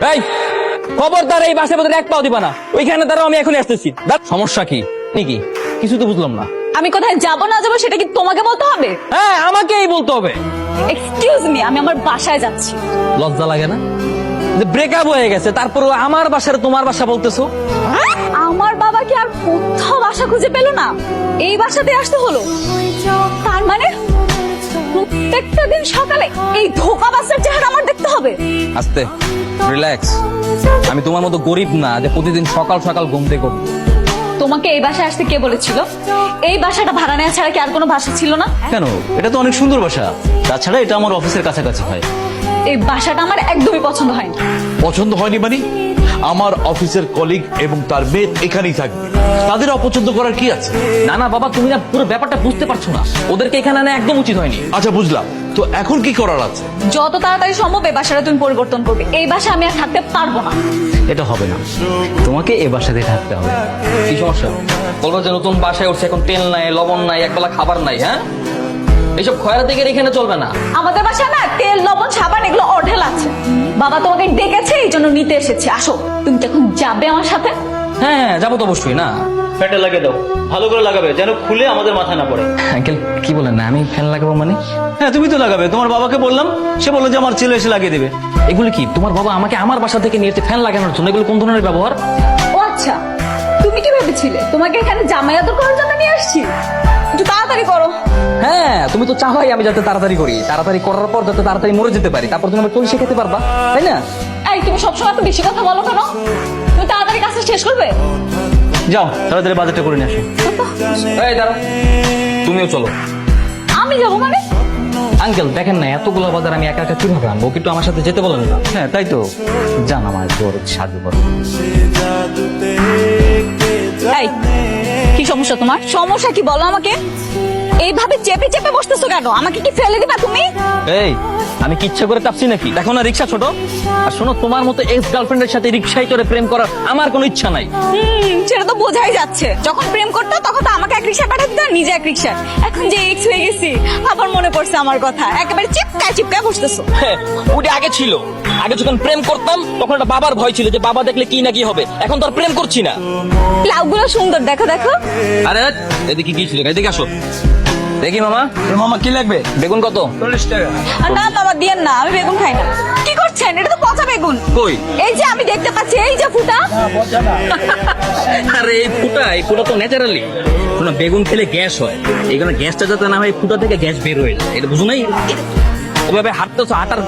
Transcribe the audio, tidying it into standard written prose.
এই খবরদার এই বাসের ভিতরে এক পাও দিবা না। ওইখানে দাঁড়াও, আমি এখনই আসতেছি। সমস্যা কি নাকি? কিছু তো বুঝলাম না। আমি কোথায় যাবো না যাবো সেটা কি তোমাকে বলতে হবে? হ্যাঁ, আমাকেই বলতে হবে। এক্সকিউজ মি, আমি আমার বাসায় যাচ্ছি। লজ্জা লাগে না? ব্রেকআপ হয়ে গেছে, তারপরে আমার বাসার তোমার বাসা বলতেছো? আমার বাবা কি আর কোথাও বাসা খুঁজে পেল না, এই বাসাতে আসতে হলো? তার মানে প্রত্যেকটা দিন সকালে এই ধোঁকাবাজের চেহারা আমার দেখতে হবে? আস্তে, রিল্যাক্স। আমি তোমার মতো গরিব না যে প্রতিদিন সকাল সকাল ঘুম থেকে উঠবো। তোমাকে এই বাসায় আসতে কে বলেছিল? এই বাসাটা ভাড়া নেওয়া ছাড়া কি আর কোনো বাসা ছিল না? কেন, এটা তো অনেক সুন্দর বাসা। তাছাড়া এটা আমার অফিসের কাছাকাছি হয়। এই বাসাটা আমার একদমই পছন্দ হয়নি। পছন্দ হয়নি মানে? আমার অফিসের কলিগ এবং তার মেয়ে এখানেই থাকবে, তাদের অপছন্দ করার কি আছে? না না বাবা, তুমি না পুরো ব্যাপারটা বুঝতে পারছো না। ওদেরকে এখানে আনা একদম উচিত হয়নি। আচ্ছা বুঝলাম, তো এখন কি করার আছে? যত তাড়াতাড়ি সম্ভব এই বাসাটা তুমি পরিবর্তন করবে। এই বাসা আমি আর থাকতে পারবো না। এটা হবে না, তোমাকে এ বাসাতে থাকতে হবে। কি সমস্যা? বলবো যে নতুন বাসায় উঠছে, এখন তেল নাই, লবণ নাই, একবেলা খাবার নাই। হ্যাঁ, এইসব খয়রাতি গিয়ে এখানে চলবে না। আমাদের বাসায় না তেল লবণ সাবান এগুলো অঢেল আছে। বাবা তোমাকে ডেকেছে, এই জন্য নিতে এসেছে। আসো, তুমি কি এখন যাবে আমার সাথে? হ্যাঁ যাবো তো অবশ্যই। না ফ্যানটা লাগিয়ে দাও, ভালো করে লাগাবে যেন খুলে আমাদের মাথায় না পড়ে। আঙ্কেল কি বলেন না, আমি ফ্যান লাগাবো মানে? হ্যাঁ তুমি তো লাগাবে, তোমার বাবাকে বললাম, সে বললো যে আমার ছেলে এসে লাগিয়ে দেবে। এগুলো কি তোমার বাবা আমাকে আমার বাসা থেকে নিয়ে ফ্যান লাগানোর জন্য? এগুলো কোন ধরনের ব্যবহার? ও আচ্ছা, তুমি কি ভেবেছিলে তোমাকে এখানে জামাই আদর করার জন্য নিয়ে আসছি? একটু তাড়াতাড়ি করো। হ্যাঁ, তুমি তো চাওয়াই আমি যাতে তাড়াতাড়ি করি, তাড়াতাড়ি করার পর যাতে তাড়াতাড়ি মরে যেতে পারি, তারপর তুমি চলে শিখাতে পারবা, তাই না? এই তুমি সবসময় এত বেশি কথা বলো কেন? তুমি তাড়াতাড়ি কাজটা শেষ করবে? যাও তাড়াতাড়ি বাজারটা করে নিয়ে আসো। এই দাঁড়াও, তুমিও চলো। আমি যাবো মানে? আঙ্কেল দেখেন না, এতগুলো বাজার আমি একা একা কিভাবে আনবো? ওকে একটু আমার সাথে যেতে বলেন না। হ্যাঁ তাই তো, জান আমার জোর সাহায্য করো। এই কি সমস্যা তোমার? সমস্যা কি বলো আমাকে? এইভাবে চেপে চেপে বসতেছো কেন? আমাকে কি ফেলে দিবা তুমি? এই আমি কি ইচ্ছা করে চাপছি নাকি? দেখো না রিক্সা ছোট। আর শোনো, তোমার মতো এক্স গার্লফ্রেন্ডের সাথে রিক্সায় চড়ে প্রেম করার আমার কোনো ইচ্ছা নাই। সেটা তো বোঝাই যাচ্ছে। যখন প্রেম করতো তখন তো আমাকে এক রিক্সায় পাঠাতে দিত, নিজে এক রিক্সা। এখন যে এক্স হয়ে গেছি, আবার মনে পড়ছে আমার কথা। একেবারে চিপকায় চিপকায় বসতেছো। হ্যাঁ, ওটা আগে ছিল। আগে যখন প্রেম করতাম তখন একটা বাবার ভয় ছিল যে বাবা দেখলে কি না কি হবে। এখন তো আর প্রেম করছি না। লাউগুলো সুন্দর, দেখো দেখো। আরে এদিকে কি ছিল? এদিকে আসো দেখি। মামা, মামা কি লাগবে? বেগুন কত? 40 টাকা। আর না বাবা, দিয়েন না, আমি বেগুন খাই না। কি করছেন? এটা তো পচা বেগুন। কই? এই যে আমি দেখতে পাচ্ছি, এই যে ফুটা। আরে এই ফুটা তো ন্যাচারালি। শোনো, বেগুন খেলে গ্যাস হয়, এই কারণে গ্যাসটা যাতে না হয় ফুটা থেকে গ্যাস বের হয়ে যায়। এটা বুঝো নাই? ওভাবে হাঁটতেছো, হাঁটার